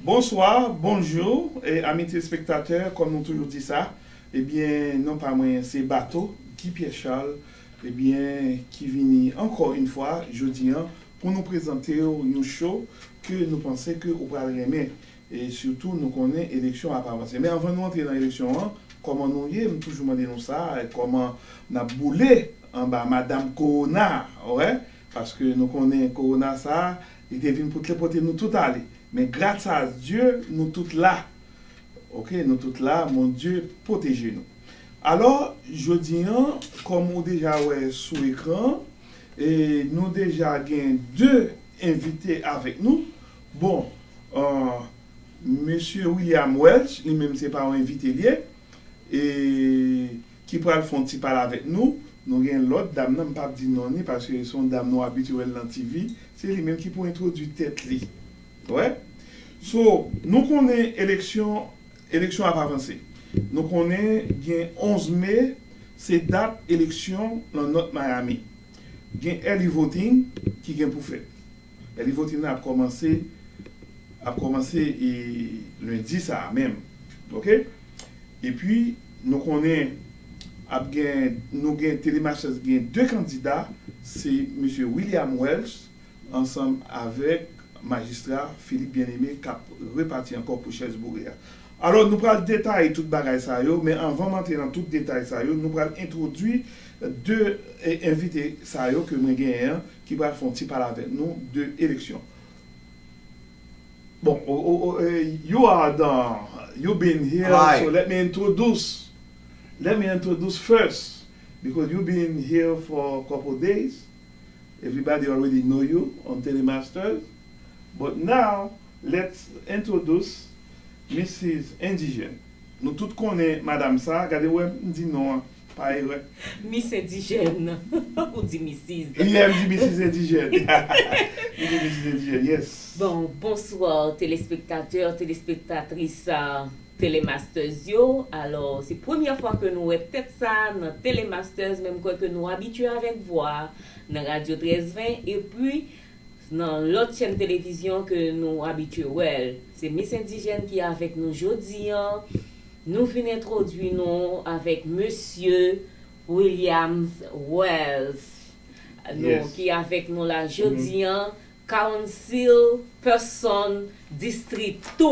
Bonsoir, bonjour, et amis téléspectateurs, comme nous toujours dit ça, eh bien, non pas moi, c'est Bateau, Guy Pierre Charles, eh bien, qui vient encore une fois, jeudi, pour nous présenter un show que nous pensons que vous allez aimer. Et surtout, nous connaissons l'élection à pas avancer. Mais avant de nous entrer dans l'élection, comment nous y est, toujours demandé nous ça, et comment on a boulé en bas Madame Corona, ouais, parce que nous connaissons Corona ça, il devine pour téléporter nous tout aller. Mais grâce à Dieu, nous tous là. Ok, nous tous là, mon Dieu, protégez-nous. Alors, je dis, comme on déjà ouais, sous l'écran, et nous déjà avons deux invités avec nous. Bon, Monsieur William Welch, lui-même c'est pas un invité lié, et qui pourra le faire un petit parler avec nous. Nous avons l'autre dame, non, pas dire non, parce que son dame non habituelle dans la TV, c'est lui-même qui peut introduire tête li. Ouais. So, nous connaissons élection à avancer. Nous connaissons 11 mai, c'est date élection dans notre Miami. Il y a early voting qui est pour faire. Early voting a commencé lundi ça même. OK? Et puis nous connaissons nous avons télémasters deux candidats, c'est M. William Welch ensemble avec magistrat Philippe Bien-Aimé qui a reparti encore pour Chesbourg. Alors nous allons détailler tout bagage ça, mais avant d'entrer dans tout détail ça, nous allons introduire deux invités ça que nous avons qui vont faire un petit parler avec nous de l'élection. Bon, you've been here, Hi. so let me introduce first, because you've been here for a couple of days. Everybody already know you on Telemasters. But now, let's introduce Mrs. Indigène. Nous tous connaissons Madame ça, regardez, ouais, dit non, pas vrai. Miss Indigène, ou dit Mrs. Il aime dit Mrs. Indigène. Il dit Mrs. Indigène, yes. Bon, bonsoir téléspectateurs, téléspectatrices Télémasters yo. Alors, c'est la première fois que nous avons peut-être ça dans Télémasters, même quoi que nous habitués avec voix, dans Radio 1320, et puis dans l'autre chaîne télévision que nous habitués. Well, c'est Miss Indigène qui est avec nous aujourd'hui. Nous venons introduire nous avec Monsieur Williams Wells, Yes. qui est avec nous là aujourd'hui. Council Person District 2.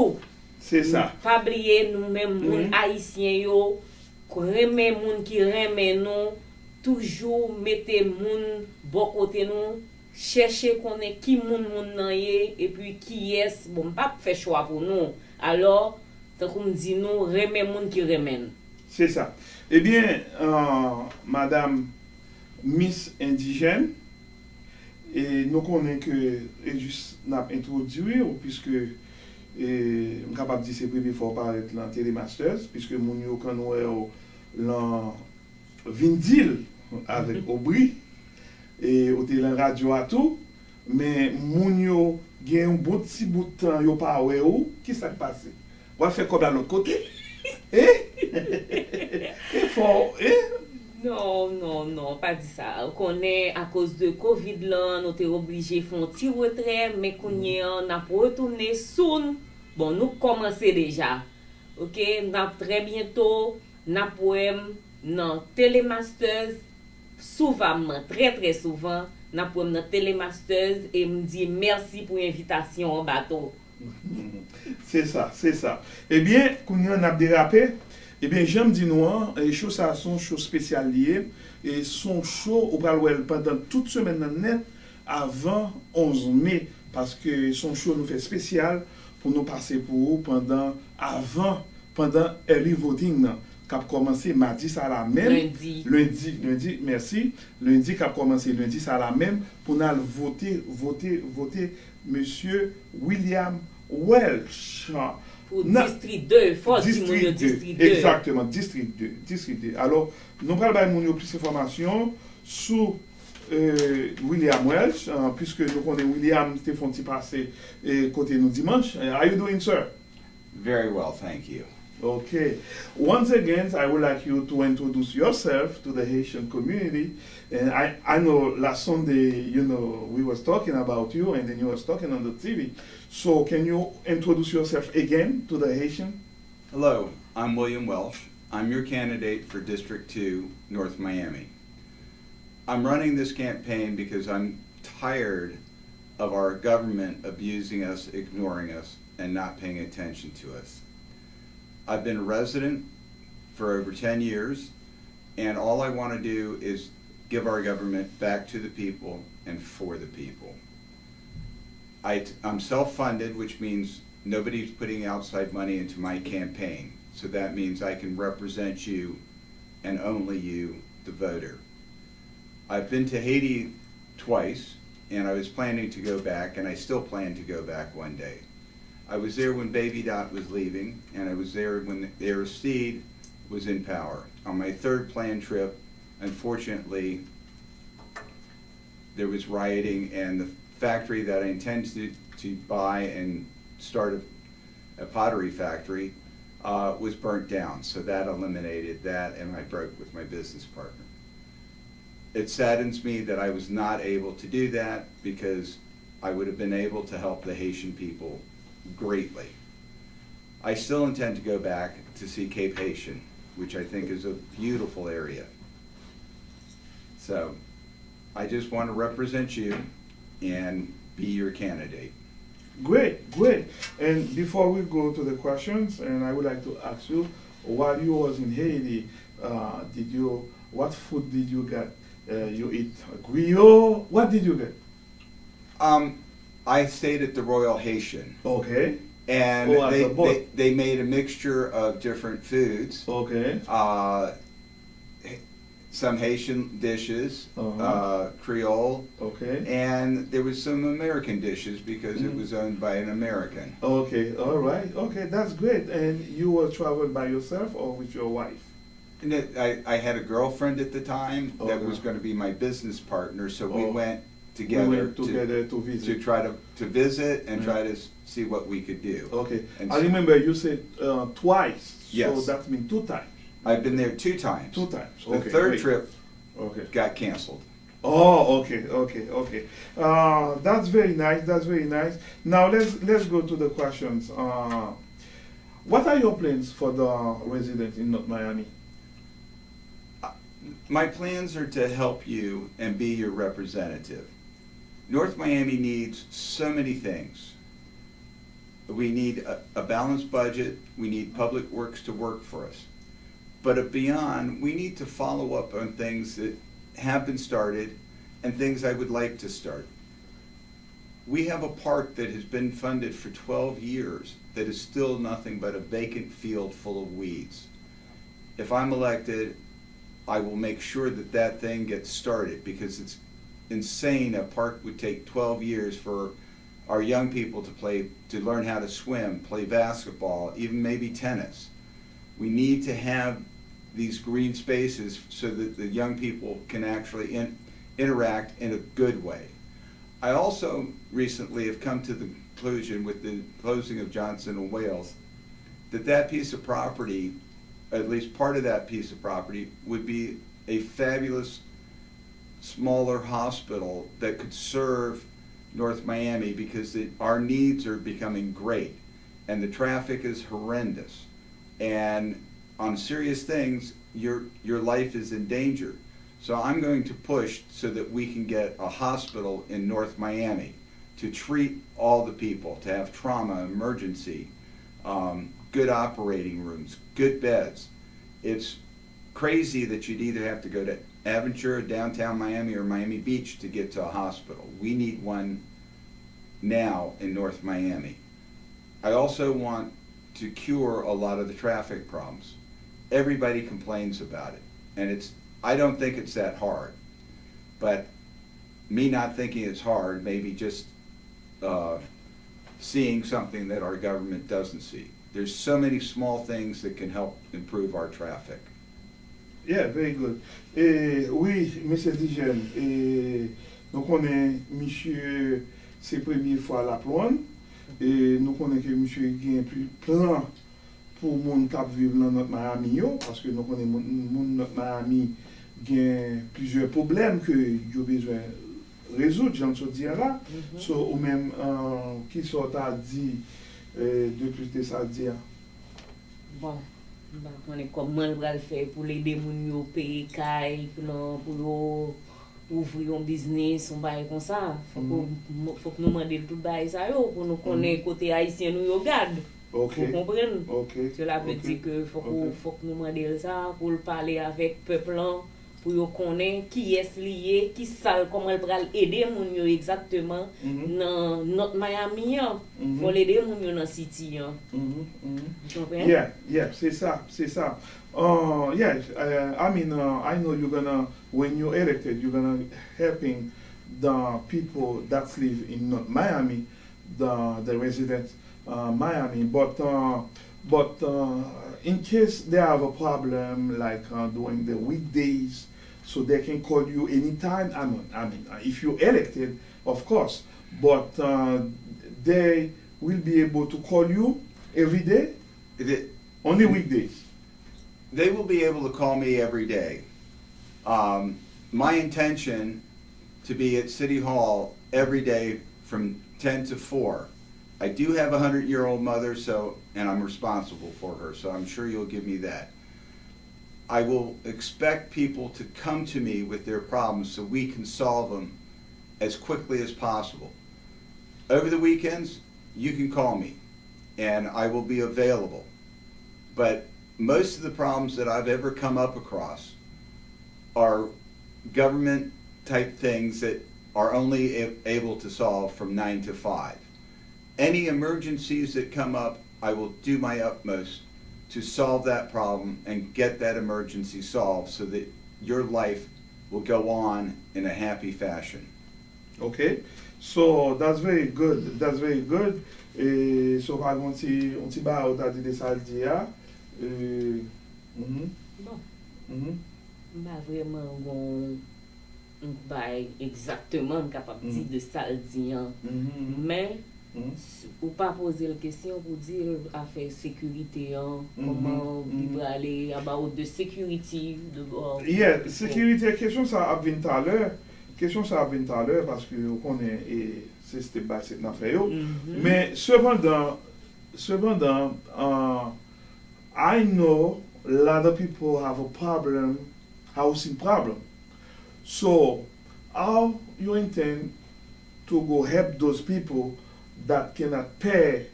C'est ça. Pas oublier nous-mêmes, moun haïtiens yo, remet moun qui remet nous, toujours mettez moun bon côté nous, chercher connaît qui moun nan yé, et puis qui est, bon, pas faire choix pour nous. Alors, tant qu'on dit nous, remet moun qui remet. C'est ça. Eh bien, Madame Miss Indigène, et nous connaissons que, et juste n'a introduit, puisque je suis capable de dire que c'est la première fois parler dans Télémasters, puisque mon yo quand nous dans Vindil avec Aubry, et au télé radio à tout, mais mon yo gen un bon petit bout de temps, yo pas ouais ou, qui s'est passé? On va faire comme à l'autre côté. Et faut, Non, pas dit ça. On connaît à cause de Covid là, nous sommes obligés de faire un petit retrait, mais qu'on y on a pour retourner soon. Bon, nous commençons déjà. OK, nous très bientôt, nous pouvons dans Télémasters souvent, très souvent, nous pouvons dans Télémasters et me dire merci pour l'invitation au bateau. c'est ça. Eh bien, quand on a dérapé, eh bien, j'aime dire nous, les choses ça sont choses spéciales liées et sont chauds au Palwell pendant toute semaine net avant 11 mai parce que son show nous fait spécial pour nous passer pour vous pendant early voting qui a commencé mardi ça la même lundi merci lundi qui a commencé lundi ça la même pour nous voter monsieur William Welch. Pour District 2, faut dire District 2. Exactement, District 2. Alors, nous allons plus d'informations sur William Welch, puisque nous connaissons William Stéphane qui passé côté nous dimanche. How are you doing, sir? Very well, thank you. Okay. Once again, I would like you to introduce yourself to the Haitian community. And I know last Sunday, we was talking about you and then you was talking on the TV. So can you introduce yourself again to the Haitian? Hello, I'm William Welsh. I'm your candidate for District 2, North Miami. I'm running this campaign because I'm tired of our government abusing us, ignoring us, and not paying attention to us. I've been a resident for over 10 years, and all I want to do is give our government back to the people and for the people. I'm self-funded, which means nobody's putting outside money into my campaign. So that means I can represent you and only you, the voter. I've been to Haiti twice, and I was planning to go back, and I still plan to go back one day. I was there when Baby Dot was leaving, and I was there when Aristide was in power. On my third planned trip, unfortunately, there was rioting, and the factory that I intended to buy and start a pottery factory was burnt down. So that eliminated that, and I broke with my business partner. It saddens me that I was not able to do that because I would have been able to help the Haitian people greatly. I still intend to go back to see Cape Haitian, which I think is a beautiful area. So I just want to represent you and be your candidate. Great, great. And before we go to the questions, and I would like to ask you, while you was in Haiti, what food did you get? You eat griot? What did you get? I stayed at the Royal Haitian. Okay. And Oh, at the boat. they made a mixture of different foods. Okay. Some Haitian dishes, Uh-huh. Creole, Okay. and there was some American dishes because it was owned by an American. Okay. All right. Okay, that's great. And you were traveling by yourself or with your wife? And I had a girlfriend at the time that Okay. was going to be my business partner, so we Oh. went We together, went together to to visit. try to visit and Yeah. try to see what we could do. Okay. And I so- remember you said twice. So Yes. that means 2 times. I've been there 2 times. 2 times. The Okay, third great. trip Okay. got canceled. Oh, okay. That's very nice. That's very nice. Now let's go to the questions. What are your plans for the residents in North Miami? My plans are to help you and be your representative. North Miami needs so many things. We need a balanced budget. We need public works to work for us. But beyond, we need to follow up on things that have been started and things I would like to start. We have a park that has been funded for 12 years that is still nothing but a vacant field full of weeds. If I'm elected, I will make sure that that thing gets started because it's insane a park would take 12 years for our young people to learn how to swim, play basketball, even maybe tennis. We need to have these green spaces so that the young people can actually interact in a good way. I also recently have come to the conclusion with the closing of Johnson & Wales that piece of property, at least part of that piece of property, would be a fabulous smaller hospital that could serve North Miami because our needs are becoming great and the traffic is horrendous. And on serious things, your life is in danger. So I'm going to push so that we can get a hospital in North Miami to treat all the people, to have trauma, emergency, good operating rooms, good beds. It's crazy that you'd either have to go to Aventura, downtown Miami, or Miami Beach to get to a hospital. We need one now in North Miami. I also want to cure a lot of the traffic problems. Everybody complains about it, and I don't think it's that hard. But me not thinking it's hard, maybe just seeing something that our government doesn't see. There's so many small things that can help improve our traffic. Yeah, very good. Oui, M. Digel, nous connaissons monsieur, c'est la première fois à la plonge, et nous connaissons que monsieur a un plan pour moun kap vive dans notre Miami yo, parce que nous connaissons moun notre Miami gen plusieurs problèmes que yo besoin résoudre, j'en te dire là. So, ou même, qui sort à dit, de plus de ça dire. Bon, on est comment on va le faire pour aider moun yo payer kay, pour yo ouvrir un business, on bail comme ça. Faut que nous demander tout bail ça yo pour nous connaître côté haïtien nous yo garde. Ok. Vous comprenez? Ok. Cela veut dire que faut que nous demander ça pour parler avec peuple là, pour yo connaître qui est lié, qui ça comment elle va aider moun yo exactement dans notre Miami. Faut aider moun yo dans city. Vous comprenez? Yeah, c'est ça. I mean, I know you're gonna, when you're elected, you're gonna helping the people that live in North Miami, the residents Miami, but in case they have a problem like during the weekdays, so they can call you anytime. I mean, if you're elected, of course, but they will be able to call you every day. Only weekdays. They will be able to call me every day. My intention to be at City Hall every day from 10 to 4. I do have a 100-year-old mother, and I'm responsible for her, so I'm sure you'll give me that. I will expect people to come to me with their problems so we can solve them as quickly as possible. Over the weekends, you can call me, and I will be available. But most of the problems that I've ever come up across are government type things that are only able to solve from 9 to 5. Any emergencies that come up, I will do my utmost to solve that problem and get that emergency solved so that your life will go on in a happy fashion. Okay, so that's very good. So, par exemple, on t'y bat au tadi de ça le dia. Pas vraiment exactement capable de dire de ça le dia. Mais ou pas poser la question pour dire affaire sécurité comment il peut aller about de sécurité Yeah, sécurité question ça a venu tout à l'heure parce que on connaît et c'est step by step n'a fait mais cependant I know a lot of people have a housing problem, so how you intend to go help those people that cannot pay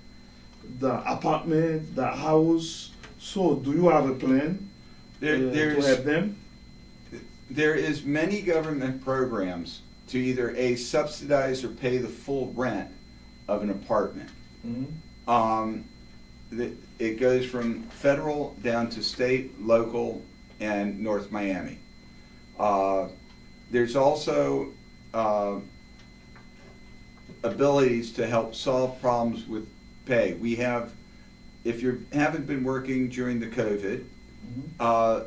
the apartment, the house? So do you have a plan to help them? There is many government programs to either subsidize or pay the full rent of an apartment. It goes from federal down to state, local, and North Miami. There's also abilities to help solve problems with pay. We have, if you haven't been working during the COVID,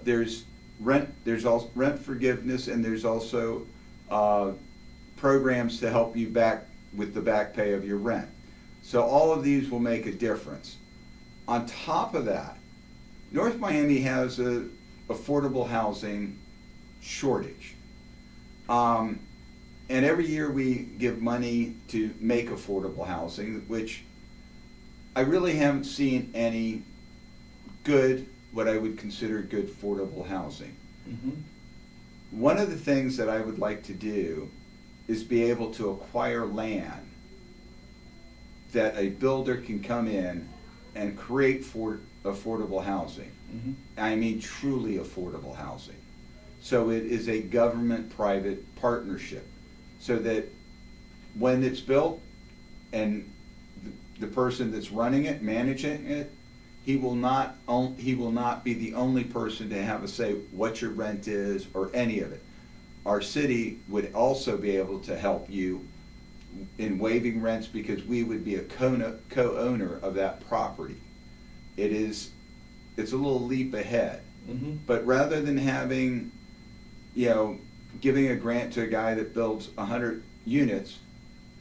there's also rent forgiveness, and there's also programs to help you back with the back pay of your rent. So all of these will make a difference. On top of that, North Miami has a affordable housing shortage. And every year we give money to make affordable housing, which I really haven't seen any good, what I would consider good affordable housing. One of the things that I would like to do is be able to acquire land that a builder can come in and create for affordable housing. I mean truly affordable housing. So it is a government-private partnership, so that when it's built and the person that's running it, managing it, he will not be the only person to have a say what your rent is or any of it. Our city would also be able to help you in waiving rents because we would be a co-owner of that property. It's a little leap ahead. But rather than having, giving a grant to a guy that builds 100 units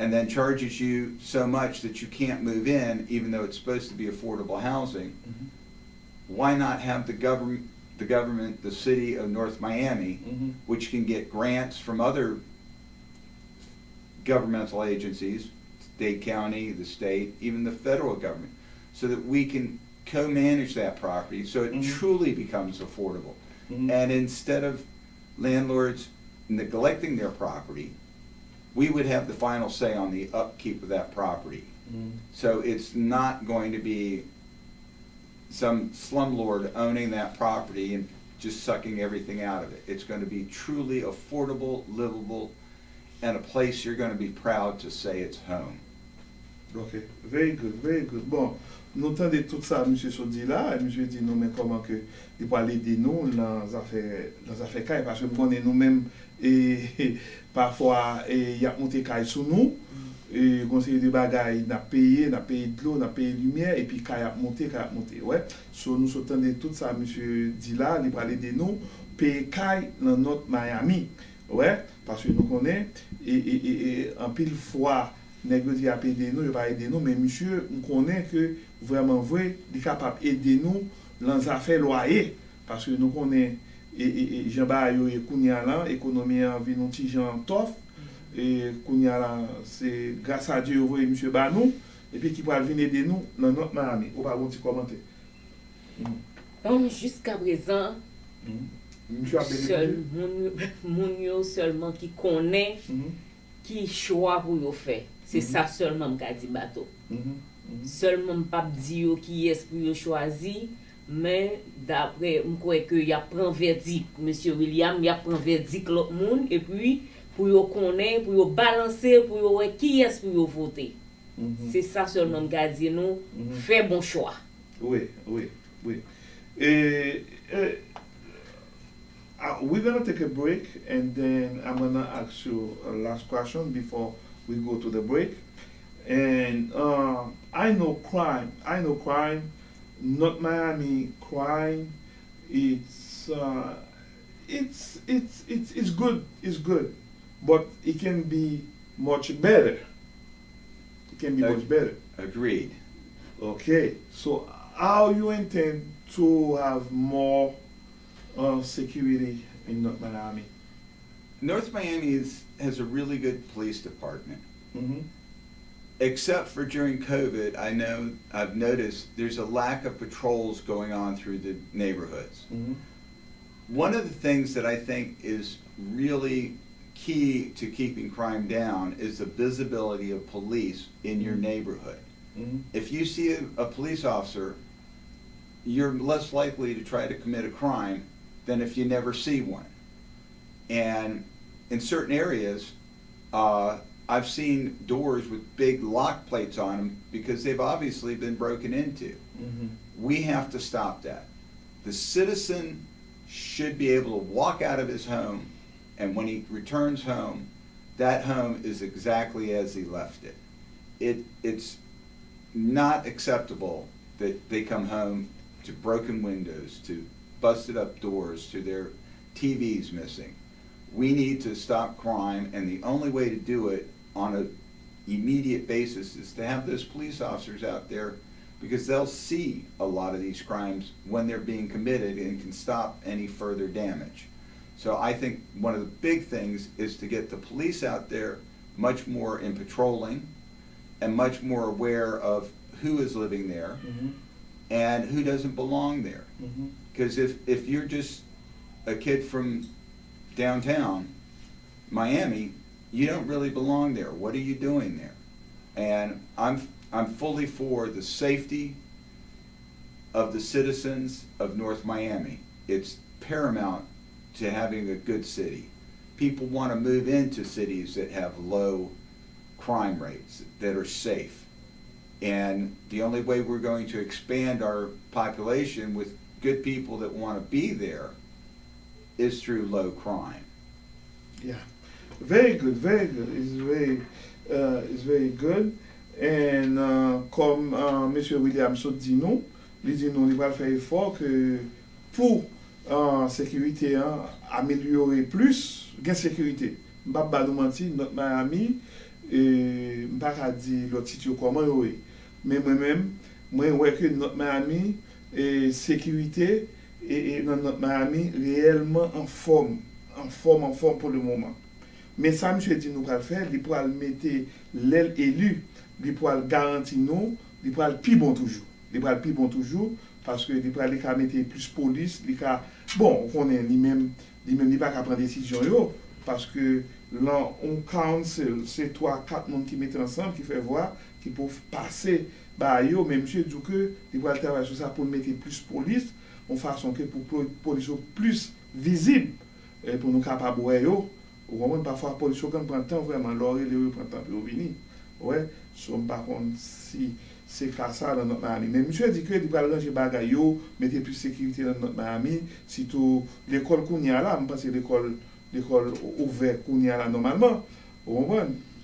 and then charges you so much that you can't move in, even though it's supposed to be affordable housing, why not have the government, the city of North Miami, Mhm. which can get grants from other governmental agencies, state, county, the state, even the federal government, so that we can co-manage that property so it Mhm. truly becomes affordable. Mhm. And instead of landlords neglecting their property, we would have the final say on the upkeep of that property. Mhm. So it's not going to be some slumlord owning that property and just sucking everything out of it. It's going to be truly affordable, livable, and a place you're going to be proud to say it's home. Ok, very good, very good. Bon, nous entendons tout ça, M. Sodi là, et M. dit nous, mais comment que il peut aider nous dans les affaires caille, parce que nous connaissons nous-mêmes, et parfois, il y a monté caille sous nous, et conseiller de bagaille, n'a payé de l'eau, n'a payé de lumière, et puis caille a monté, ouais. So, nous entendons tout ça, M. dit là, il peut aider nous, payer caille dans notre Miami, ouais, parce que nous connaissons, et en pile fois, nèg yo di a aider nous, il va aider nous, mais monsieur, on connaît que vraiment vrai, il est capable d'aider nous dans les affaires loyer, parce que nous connaissons et Jean Bayo et Kounia là, économie en vie nous ti Jean tof, et Kounia là, c'est grâce à Dieu oui monsieur Banou, et puis qui va venir aider nous dans notre Miami. Ou pas un petit commentaire. Donc, jusqu'à présent, Monsieur a seul moun yo seulement qui connaît qui choix pour yo faire. C'est ça seulement m'ka di bateau. Seulement m'pa di yo qui est pour yo choisi, mais d'après m'kroye que y a prend verdict monsieur William, y a prend verdict l'autre monde et puis pour yo connaître, pour yo balancer, pour yo qui est pour yo voter. C'est ça seulement m'ka di nous, fait bon choix. Oui. We're going to take a break, and then I'm going to ask you a last question before we go to the break. And I know crime, not Miami crime. It's good, but it can be much better. Much better. Agreed. Okay, so how you intend to have more security in North Miami? North Miami has a really good police department. Mm-hmm. Except for during COVID, I've noticed there's a lack of patrols going on through the neighborhoods. Mm-hmm. One of the things that I think is really key to keeping crime down is the visibility of police in your neighborhood. Mm-hmm. If you see a police officer, you're less likely to try to commit a crime than if you never see one. And in certain areas, I've seen doors with big lock plates on them because they've obviously been broken into. Mm-hmm. We have to stop that. The citizen should be able to walk out of his home, and when he returns home, that home is exactly as he left it. It's not acceptable that they come home to broken windows, to busted up doors, to their TVs missing. We need to stop crime, and the only way to do it on an immediate basis is to have those police officers out there, because they'll see a lot of these crimes when they're being committed and can stop any further damage. So I think one of the big things is to get the police out there much more in patrolling and much more aware of who is living there Mm-hmm. and who doesn't belong there. Mm-hmm. Because if you're just a kid from downtown Miami, you don't really belong there. What are you doing there? And I'm fully for the safety of the citizens of North Miami. It's paramount to having a good city. People want to move into cities that have low crime rates, that are safe. And the only way we're going to expand our population with good people that want to be there is through low crime. Yeah, very good. It's very good. And comme M. Williams dit nous, il va faire effort que pour sécurité, améliorer plus, gain sécurité. M'pa nous mentir, notre Miami, m'pa dire l'autre site comment est. Mais moi-même, moi ouais que notre Miami, sécurité et dans notre Miami réellement en forme pour le moment. Mais ça, monsieur dit nous le faire, il pourra mettre l'aile élue, il pourra garantir nous, il pourra le plus bon toujours. Il pourra le plus bon toujours parce que il pourra mettre plus police, bon, on est lui-même il pas qu'à prendre décision parce que là on council c'est 3-4 monde qui mettent ensemble qui fait voir qui peuvent passer mais monsieur dit que il va travailler sur ça pour mettre plus police en façon que pour police plus visible pour nous capable parfois police quand prend temps vraiment l'heure il prend temps pour venir par contre si c'est comme ça dans notre Miami. Mais monsieur dit que il va ranger bagaille mettre plus sécurité dans notre Miami, surtout l'école qu'on y a là, je pense que l'école ouverte qu'on y a là normalement.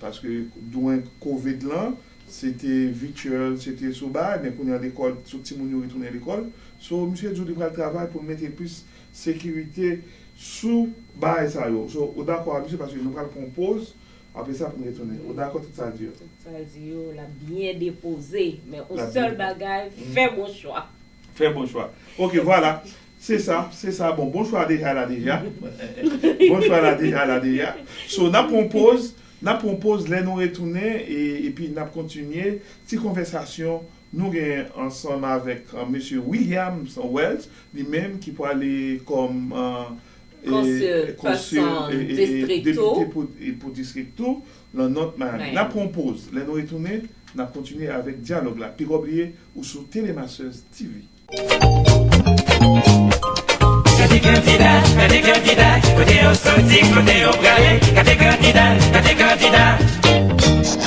Parce que durant Covid là, c'était virtuel, c'était sous bas, mais qu'on y a l'école, tout petit monde retourner à l'école. So monsieur dit qu'il va travailler pour mettre plus sécurité sous bas et ça yo. So d'accord monsieur parce que nous va compose. Après ça, pour me retourner. D'accord, tout ça dit. Tout ça dit, l'a bien déposé. Mais au seul bagage, fais bon choix. Fais bon choix. Ok, voilà. C'est ça. Bon choix déjà là. Bon choix là déjà. So, nous propose, là, nous retourner et puis nous continuer. Petite conversation, nous avons ensemble avec M. William Wells, lui-même qui peut aller comme. Consul districto pour districto dans notre Miami. La propose, nous retourner, nous continuer avec dialogue là. Puis oublier ou sur Télémasters TV.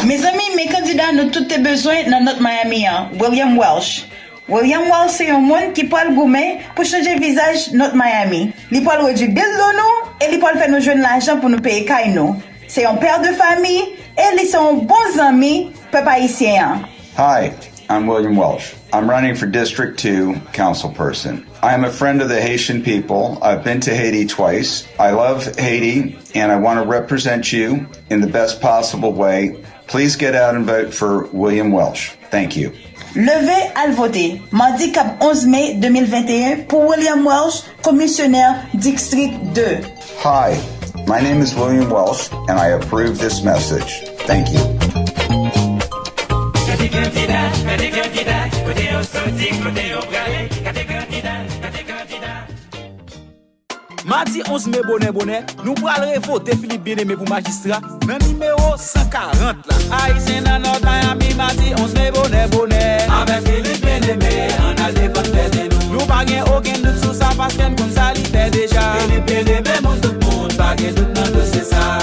Mes amis, mes candidats, nous tous tes besoins dans notre Miami, William Welsh. William Welsh, c'est un monde qui peut le gommer pour changer le visage de notre Miami. Il peut réduire le bill de nous et il peut faire nous jouer de l'argent pour nous payer Kaino. C'est un père de famille et ils sont bons amis, peuple haïtien. Hi, I'm William Welsh. I'm running for District 2 councilperson. I am a friend of the Haitian people. I've been to Haiti twice. I love Haiti and I want to represent you in the best possible way. Please get out and vote for William Welsh. Thank you. Levez à le voter. Mardi 11 mai 2021 pour William Welsh, commissionnaire District 2. Hi, my name is William Welsh and I approve this message. Thank you. Mardi 11 mai bonnet, nous pourrons voter Philippe Bien-Aimé pour magistrat, dans numéro 140 là. Haïtien dans notre Miami, mardi 11 mai bonnet. Avec Philippe Bien-Aimé, on a défendu de nous. Nous pas aucun doute sur ça parce qu'on ça l'y fait déjà. Philippe Bien-Aimé, mon tout le monde, pas de doute dans tout c'est ça.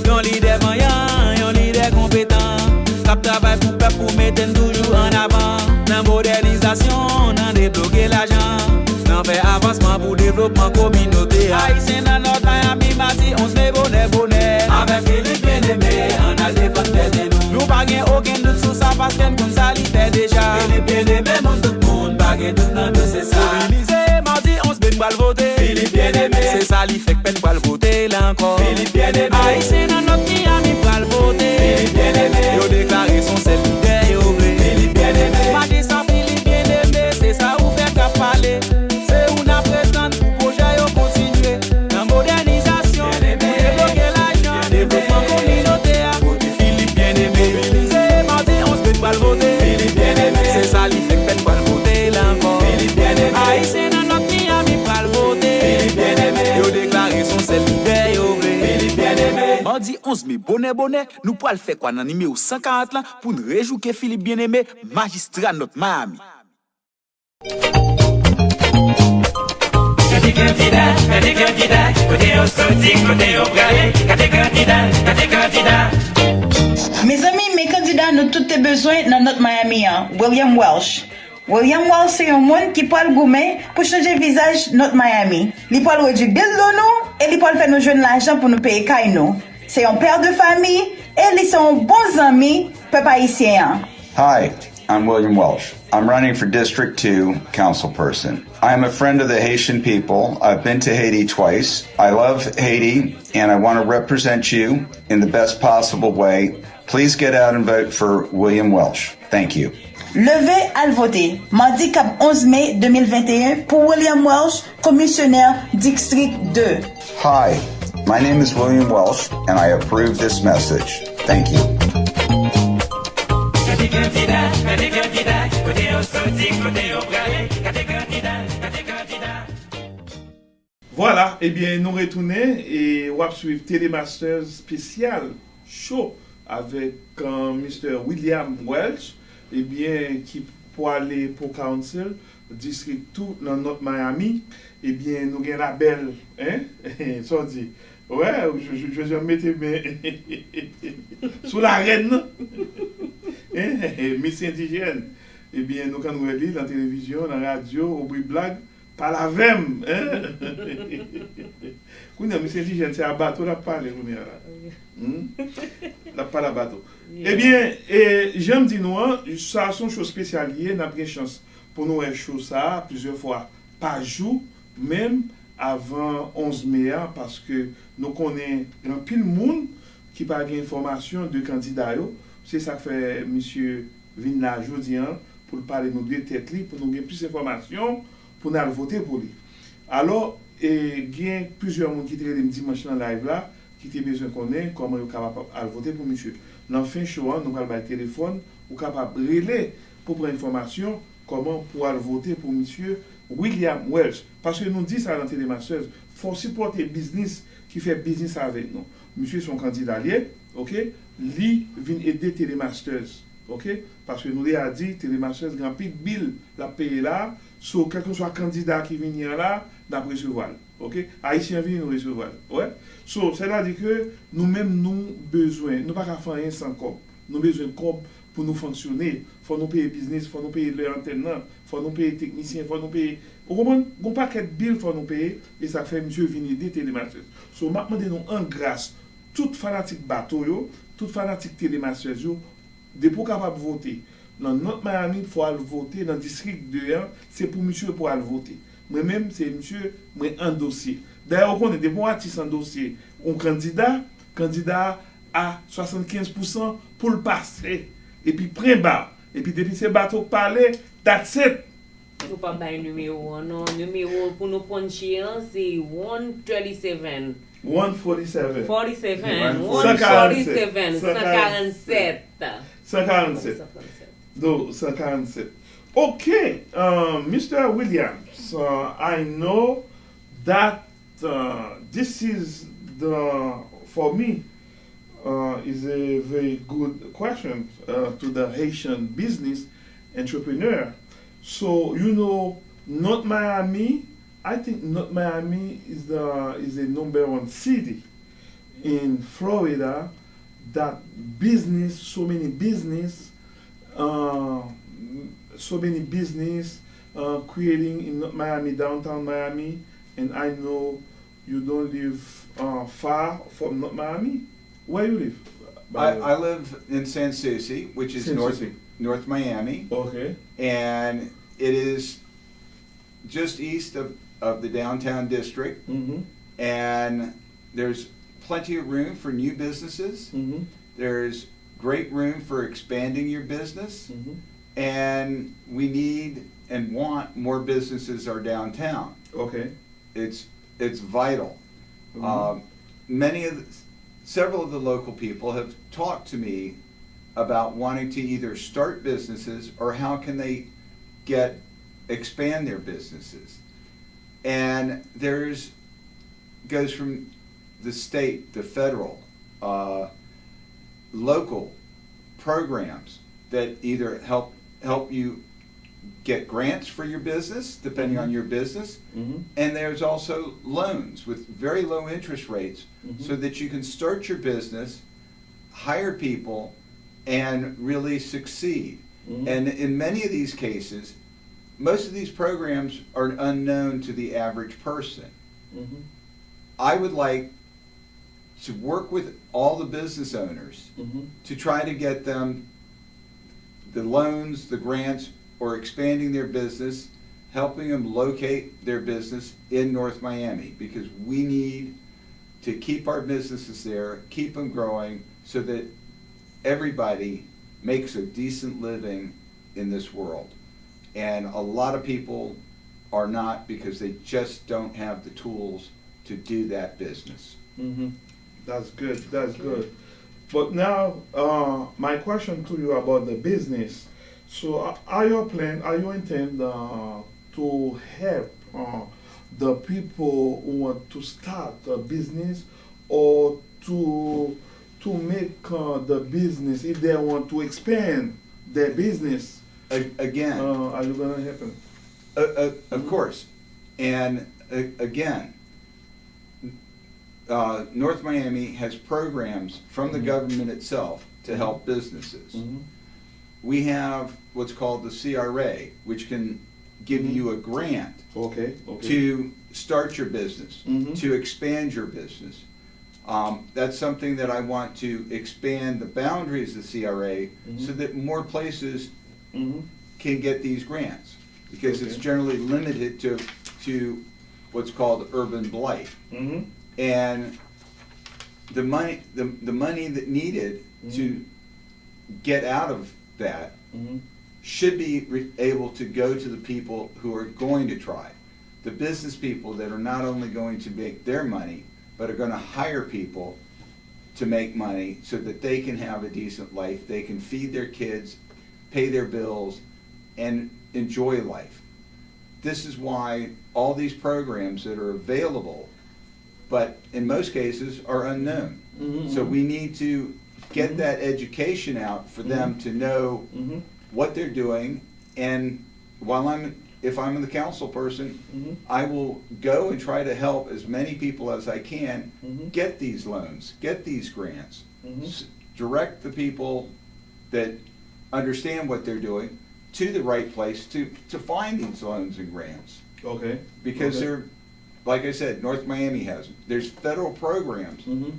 Yon leader vaillant, yon leader compétent. Cap travail pour peuple pour mettre toujours en avant. Dans modernisation, dans débloquer l'argent. Dans fait avancement pour développement communautaire. Haïtien dans notre Miami, mardi 11 mai bonnet. Avec Philippe Bien-Aimé, on a défendu de nous. Nous pas aucun doute sur ça parce qu'on ça l'y fait déjà. Philippe Bien-Aimé, mon tout le monde, pas de doute dans tout c'est ça. Mobilisé, mardi 11 mai, nous allons voter. Philippe Bien-Aimé, c'est ça l'y fait que peine pour le voter là encore. Philippe Bien-Aimé, Haïtien dans notre Miami, pour le voter. Philippe Bien-Aimé, yo déclaré son seul leader, yo vrai. Philippe Bien-Aimé, mardi sans Philippe Bien-Aimé, c'est ça où fait qu'à parler. Mardi 11 mai, bonnet, nous pourrons le faire quoi dans numéro 140 là pour nous réjouir que Philippe Bien-Aimé, magistrat de notre Miami. Mes amis, mes candidats, nous tous tes besoins dans notre Miami, William Welsh. William Welsh, c'est un monde qui peut le gommer pour changer le visage de notre Miami. Il peut réduire le bill de nous et il peut faire nous jouer de l'argent pour nous payer Kaino. C'est un père de famille et ils sont bons amis, peuple haïtien. Hi, I'm William Welsh. I'm running for District 2 councilperson. I am a friend of the Haitian people. I've been to Haiti twice. I love Haiti and I want to represent you in the best possible way. Please get out and vote for William Welsh. Thank you. Levez à le voter. Mardi cap 11 mai 2021 pour William Welsh, commissionnaire district 2. Hi, my name is William Welsh, and I approve this message. Thank you. Voilà, eh bien, nous retournons et on va suivre Télémasters spécial show avec Mr. William Welch, eh bien, qui pour aller pour Council, District 2 dans notre Miami, eh bien, nous avons la belle, hein, ça dit, ouais, je vais mettre sous la reine, hein, Miss Indigène, eh bien, nous avons regardé dans la télévision, dans la radio, au bruit blague, pas la vem, hein? Quand Miss Indigène, c'est un bateau, là, parler, la pas la bateau. Eh bien, j'aime dire nous, ça sont choses spéciales, nous avons une chance pour nous faire chose ça plusieurs fois par jour, même avant 11 mai, parce que nous connaissons un pile monde qui parle d'informations de candidats. C'est ça que fait M. Vinla aujourd'hui pour parler de nos deux têtes, pour nous donner plus d'informations, pour nous voter pour lui. Alors, il y a plusieurs gens qui travaillent dimanche dans le live là, qui ont besoin de connaître comment ils sont capables de voter pour monsieur. Dans le fin show, nous allons le téléphone, ou capable de relayer pour prendre information comment pouvoir voter pour monsieur William Welch. Parce que nous disons ça dans Télémasters, il faut supporter le business qui fait business avec nous. Monsieur son candidat lié, ok? Lui vient aider Télémasters, ok? Parce que nous l'avons dit, Télémasters, grand pic bill la payer là, sur quel que soit candidat qui vient là, d'après recevoir. Ok? Haïtien vient nous recevoir. Ouais? So, c'est-à-dire que nous-mêmes, nous besoin, nous pas faire rien sans corps. Nous besoin de corps pour nous fonctionner. Il faut nous payer business, il faut nous payer l'antenne, il faut nous payer technicien, il faut nous payer. Vous comprenez? Un paquet de billes, il faut nous payer. Et ça fait monsieur venir aider Télémasters. So, maintenant, nous en grâce, tout fanatique bateau, tout fanatique Télémasters, de pour capable voter. Dans notre Miami, il faut aller voter. Dans le district 2, c'est pour monsieur pour aller voter. Moi-même, c'est monsieur, moi, un dossier. D'ailleurs, on est des bons artistes en dossier. Un candidat à 75% pour le passer. Et puis, prend bas. Et puis, depuis ces bateaux parler, that's it. Nous pas un numéro, non. Numéro pour nous puncher, c'est 137. 147. 47. 147. 147. 147. No, 147. Okay, Mr. Williams, I know that this is for me, is a very good question to the Haitian business entrepreneur. So, North Miami, I think North Miami is a number one city in Florida that so many business creating in Miami, downtown Miami, and I know you don't live far from North Miami. Where you live? I live in San Souci, which is North Miami, Okay. and it is just east of the downtown district, Mm-hmm. and there's plenty of room for new businesses. Mm-hmm. There's great room for expanding your business, Mm-hmm. and we need and want more businesses are downtown. Okay. It's vital. Mhm. Several of the local people have talked to me about wanting to either start businesses or how can they expand their businesses. And goes from the state, the federal, local programs that either help you get grants for your business, depending on your business, Mm-hmm. and there's also loans with very low interest rates, so that you can start your business, hire people, and really succeed. Mhm. And in many of these cases, most of these programs are unknown to the average person. Mm-hmm. I would like to work with all the business owners Mm-hmm. to try to get them the loans, the grants, or expanding their business, helping them locate their business in North Miami, because we need to keep our businesses there, keep them growing, so that everybody makes a decent living in this world. And a lot of people are not because they just don't have the tools to do that business. Mm-hmm. That's good. That's good. But now, my question to you about the business. So, are you intend to help the people who want to start a business, or to make the business, if they want to expand their business? Again, Are you gonna help them? of course, and again, North Miami has programs from the government itself to help businesses. Mhm. We have what's called the CRA, which can give you a grant Okay. Okay. to start your business, Mhm. to expand your business. That's something that I want to expand the boundaries of CRA so that more places Mhm. can get these grants, because it's Okay. generally limited to what's called urban blight. Mhm. And the money that needed to get out of that Mhm. should be able to go to the people who are going to try. The business people that are not only going to make their money, but are going to hire people to make money so that they can have a decent life, they can feed their kids, pay their bills, and enjoy life. This is why all these programs that are available, but in most cases are unknown. Mhm. So we need to get that education out for them to know Mhm. what they're doing, and if I'm the council person, Mhm. I will go and try to help as many people as I can Mhm. get these loans, get these grants. Mhm. Direct the people that understand what they're doing to the right place to find these loans and grants. Okay. Because Okay. they're, like I said, North Miami has them. There's federal programs. Mhm.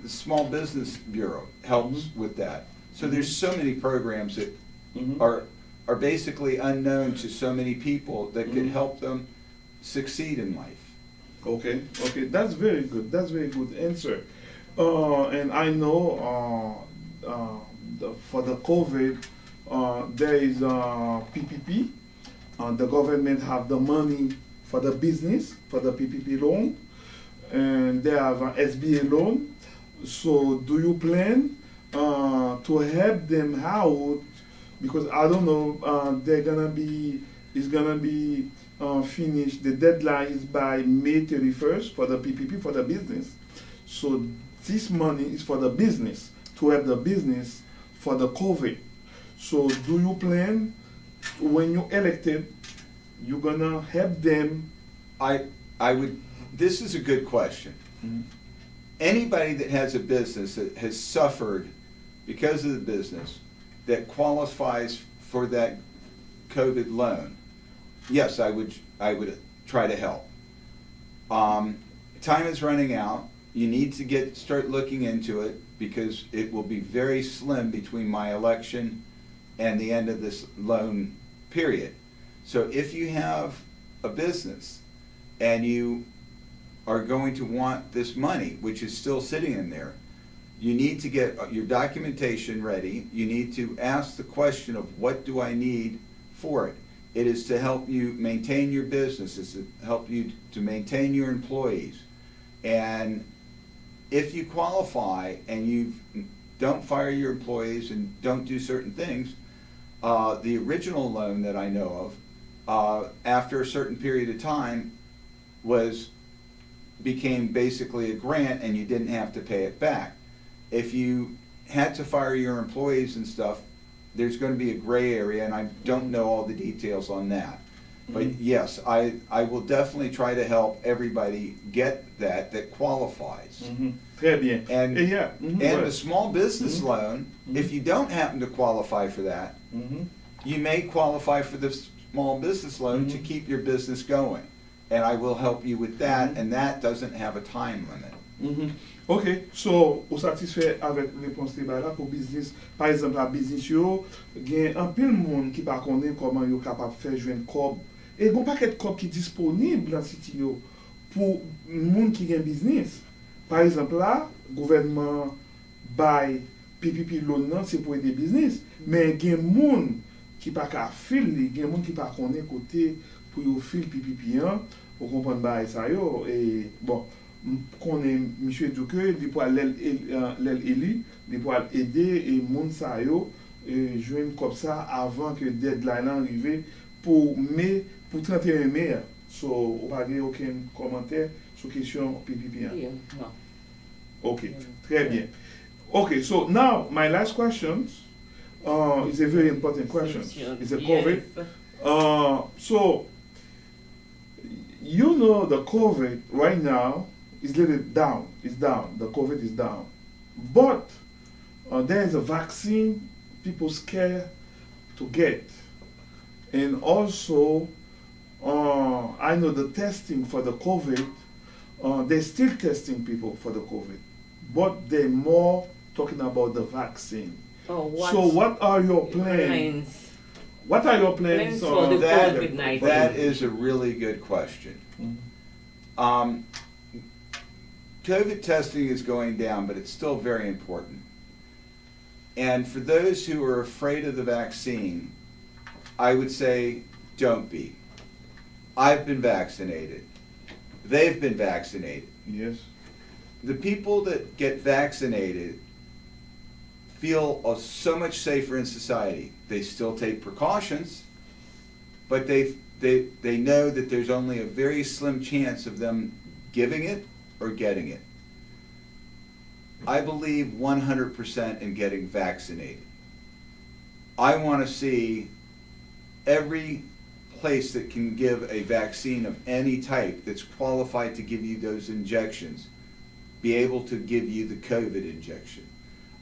The Small Business Bureau helps with that. So there's so many programs that Mhm. are basically unknown to so many people that could Mhm. help them succeed in life. Okay, okay, that's very good. That's very good answer. And I know for the COVID, there is PPP. The government have the money for the business, for the PPP loan, and they have an SBA loan. So, do you plan to help them out? Because I don't know, it's gonna be finished. The deadline is by May 31st for the PPP for the business. So this money is for the business, to help the business for the COVID. So do you plan, when you elected, you're gonna help them? This is a good question. Anybody that has a business that has suffered because of the business that qualifies for that COVID loan, yes, I would try to help. Time is running out. You need to start looking into it, because it will be very slim between my election and the end of this loan period. So if you have a business and you are going to want this money, which is still sitting in there, you need to get your documentation ready. You need to ask the question of, what do I need for it? It is to help you maintain your business. It's to help you to maintain your employees. And if you qualify and you don't fire your employees and don't do certain things, the original loan that I know of, after a certain period of time, became basically a grant, and you didn't have to pay it back. If you had to fire your employees and stuff, there's going to be a gray area, and I don't know all the details on that. But yes, I will definitely try to help everybody get that qualifies. Très bien. And yeah. the small business loan, if you don't happen to qualify for that, you may qualify for the small business loan to keep your business going. And I will help you with that, and that doesn't have a time limit. Ok, so, ou satisfait avec réponse li ba la pour business. Par exemple, la business yo, gen un pile moun ki pa konnen koman yo kapab fè jwen kob. Et gon paket kob ki disponible dans siti yo pour moun ki gen business. Par exemple là, gouvernement bay PPP loan nan, c'est pour aider business. Mais gen moun qui pas qu'à fil, il y a des gens qui pas connaît côté pour yo fil pipi pour comprendre bail ça yo et bon connaît monsieur Douke il pour l'aile élu il pour aider et monde ça yo et joindre comme ça avant que deadline arrive pour mai pour 31 mai so on pas aucun commentaire sur question pipi Yeah, no. okay très bien okay so now my last question is a very important question it's a COVID Yes. so you know the COVID right now is little down. It's down. The COVID is down. But there is a vaccine people scared to get. And also, I know the testing for the COVID, they're still testing people for the COVID. But they're more talking about the vaccine. Oh, So what are your plans? What are your plans Plans for the That, COVID-19. that is a really good question. COVID testing is going down, but it's still very important. And for those who are afraid of the vaccine, I would say don't be. I've been vaccinated. They've been vaccinated. Yes. The people that get vaccinated feel so much safer in society. They still take precautions, but they know that there's only a very slim chance of them giving it or getting it. I believe 100% in getting vaccinated. I want to see every place that can give a vaccine of any type that's qualified to give you those injections be able to give you the COVID injection.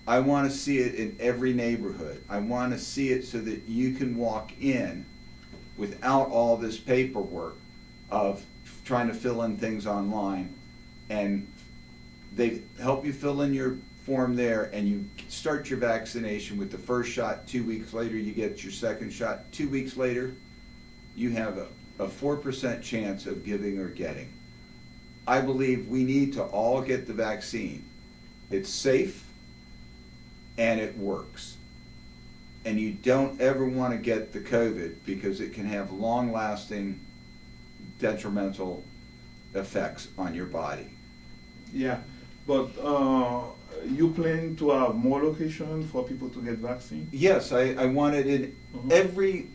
I want to see it in every neighborhood. I want to see it so that you can walk in without all this paperwork of trying to fill in things online. And they help you fill in your form there, and you start your vaccination with the first shot. 2 weeks later, you get your second shot. 2 weeks later, you have a 4% chance of giving or getting. I believe we need to all get the vaccine. It's safe and it works. And you don't ever want to get the COVID because it can have long-lasting detrimental effects on your body. Yeah, but you plan to have more locations for people to get vaccine? Yes, I want it in Mhm.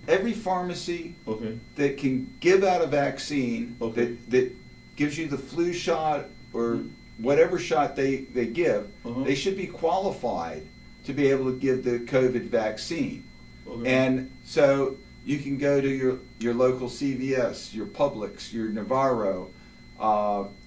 every pharmacy Okay. that can give out a vaccine Okay. that gives you the flu shot or whatever shot they give, Uh-huh. they should be qualified to be able to give the COVID vaccine. Okay. And so you can go to your local CVS, your Publix, your Navarro,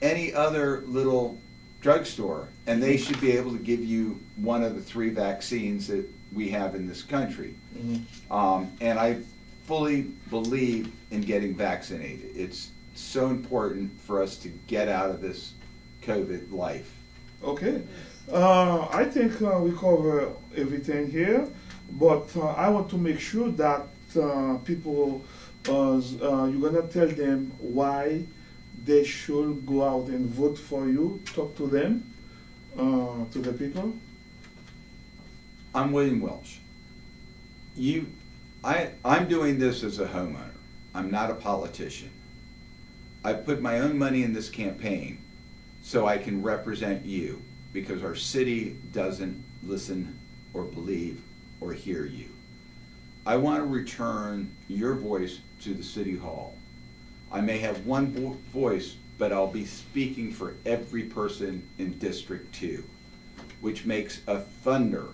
any other little drugstore, and they should be able to give you one of the 3 vaccines that we have in this country. Mhm. And I fully believe in getting vaccinated. It's so important for us to get out of this COVID life. Okay. I think we cover everything here, but I want to make sure that people, you're gonna tell them why they should go out and vote for you. Talk to them, to the people. I'm William Welsh. I'm doing this as a homeowner. I'm not a politician. I put my own money in this campaign so I can represent you because our city doesn't listen or believe or hear you. I want to return your voice to the City Hall. I may have one voice, but I'll be speaking for every person in District 2, which makes a thunder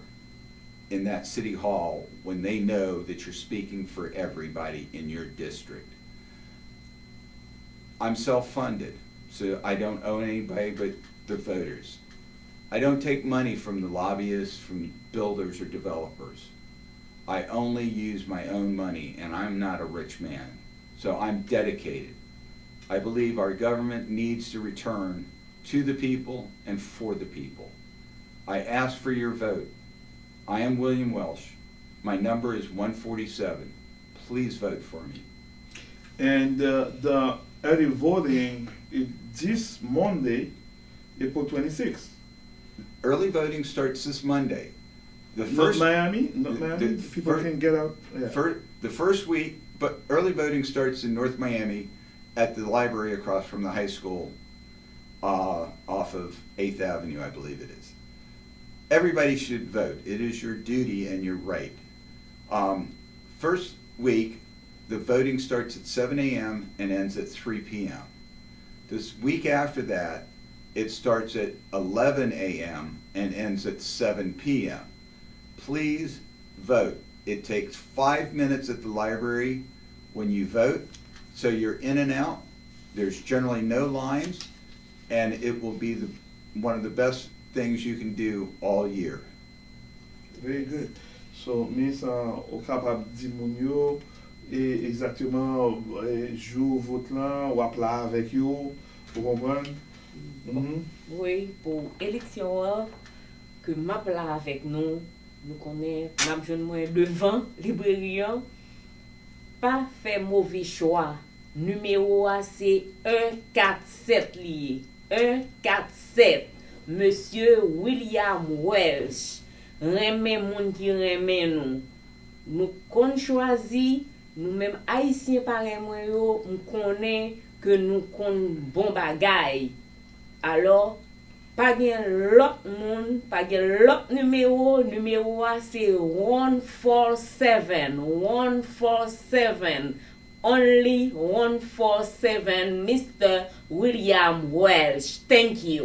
in that City Hall when they know that you're speaking for everybody in your district. I'm self-funded, so I don't owe anybody but the voters. I don't take money from the lobbyists, from builders or developers. I only use my own money, and I'm not a rich man, so I'm dedicated. I believe our government needs to return to the people and for the people. I ask for your vote. I am William Welsh. My number is 147. Please vote for me. And the early voting is this Monday, April 26th. Early voting starts this Monday. North Miami, people fir- can get out. Yeah. The first week, but early voting starts in North Miami at the library across from the high school, off of 8th Avenue, I believe it is. Everybody should vote. It is your duty and your right. First week, the voting starts at 7 a.m. and ends at 3 p.m. This week after that, it starts at 11 a.m. and ends at 7 p.m. Please vote. It takes 5 minutes at the library when you vote, so you're in and out. There's generally no lines, and it will be one of the best things you can do all year. Very good. So, Miss, ou capable di moun yo, et exactement, jou vote lan, ou ap la avec yo, vous comprenez? Oui, pour élection, que m'a là avec nous connaissons, m'a jeune moins devant, librairie, pas fait mauvais choix. Numéro A, c'est 147 lié. 147. Monsieur William Welsh. Remè moun qui remè nous. Nous kon choisi, nous même haïtiens pareil yo, nous connaît que nous kon bon bagay. Alors, pas gen l'autre moun, pas gen l'autre numéro A c'est 147. 147. Only 147, Mr. William Welsh. Thank you.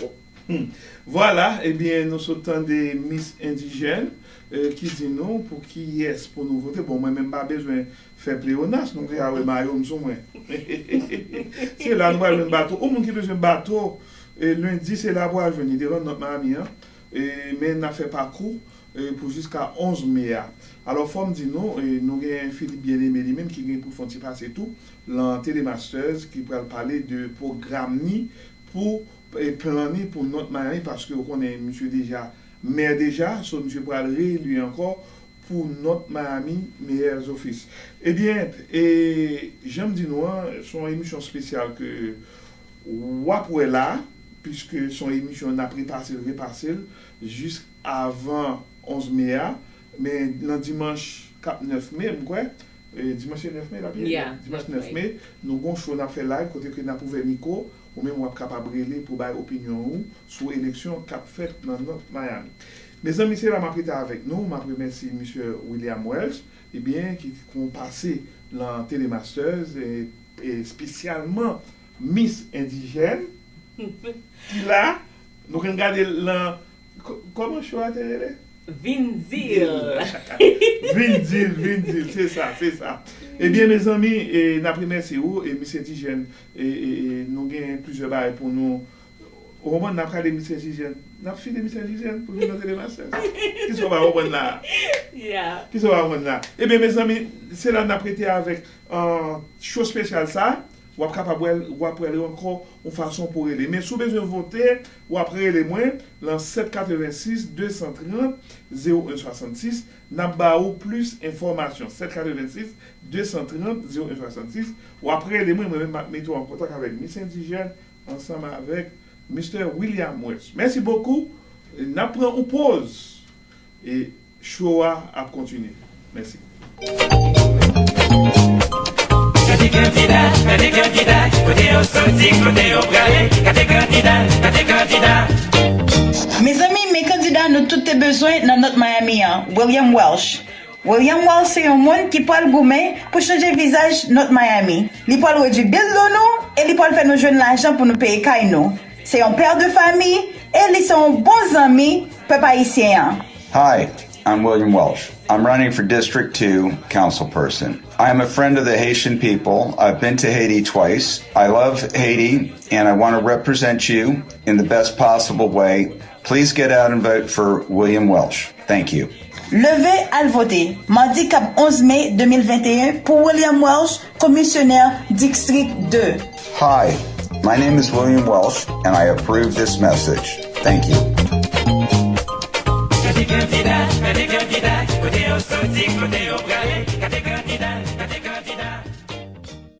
Voilà, eh bien, nous sommes des Miss indigènes qui disent non pour qui yes pour nous voter. Bon, moi même pas besoin de faire pléonasme, donc ah ouais, Mario, nous sommes. C'est là, nous avons un bateau. Au monde qui a besoin de bateau, lundi, c'est là pour venir devant notre mamie. Mais on a fait parcours pour jusqu'à 11 mai. Alors, faut me dire non, nous avons Philippe Bien-Aimé lui-même qui vient pour faire passer tout, l'an Télémasters, qui peut parler de programme ni pour planer pour notre Miami parce que on est monsieur déjà maire déjà, so monsieur pour réélu encore pour notre Miami meilleurs office. Eh bien, j'aime dire nous, son émission spéciale que Wapwe là, puisque son émission n'a pris repassé jusqu'avant 11 mai, mais le dimanche 9 mai, quoi? Dimanche 9 mai, dimanche 9 mai, nous avons choisi de faire live, côté que nous avons ouvert micro, ou même on est capable de brûler pour avoir opinion sur l'élection qu'a faite dans notre Miami. Mes amis, c'est là m'a prêté avec nous, m'a remercié M. William Welsh, eh bien, qui ont passé dans Télémasters et spécialement Miss Indigène, qui là, nous regardons là, comment je suis à télé? Vinzil, c'est ça. Eh bien, mes amis, la première c'est où, et Miss Indigène, et nous avons plusieurs barres pour nous. Au moment où nous avons des Miss Indigène, nous avons fait des Miss Indigène pour nous dans les masters. Qui sont au moment là? Qui sont au moment là? Eh bien, mes amis, c'est là que nous avons prêté avec une chose spéciale ça. Ou capable ou après encore une façon pour aider. Mais si vous besoin de voter, ou après les moins, dans 786 230 0166, n'a pas ou plus information. 786 230 0166, ou après les moins, moi-même mettons en contact avec Miss Indigène, ensemble avec Mr. William Welsh. Merci beaucoup. Nous prenons une pause et Shoah a continué. Merci. Mes amis, mes candidats, nous tous tes besoins dans notre Miami, William Welsh. William Welsh, c'est un monde qui parle gourmet pour changer le visage de notre Miami. Il parle du bill de nous et il parle faire nos jeunes l'argent pour nous payer Kaino. C'est un père de famille et ils sont bons amis, peuple haïtien. Hi, I'm William Welsh. I'm running for District 2 councilperson. I am a friend of the Haitian people. I've been to Haiti twice. I love Haiti and I want to represent you in the best possible way. Please get out and vote for William Welsh. Thank you. Levez à le voter. Mardi 11 mai 2021 pour William Welsh, commissionnaire District 2. Hi, my name is William Welsh and I approve this message. Thank you. Côté candidat, côté au sorti, côté au bralé.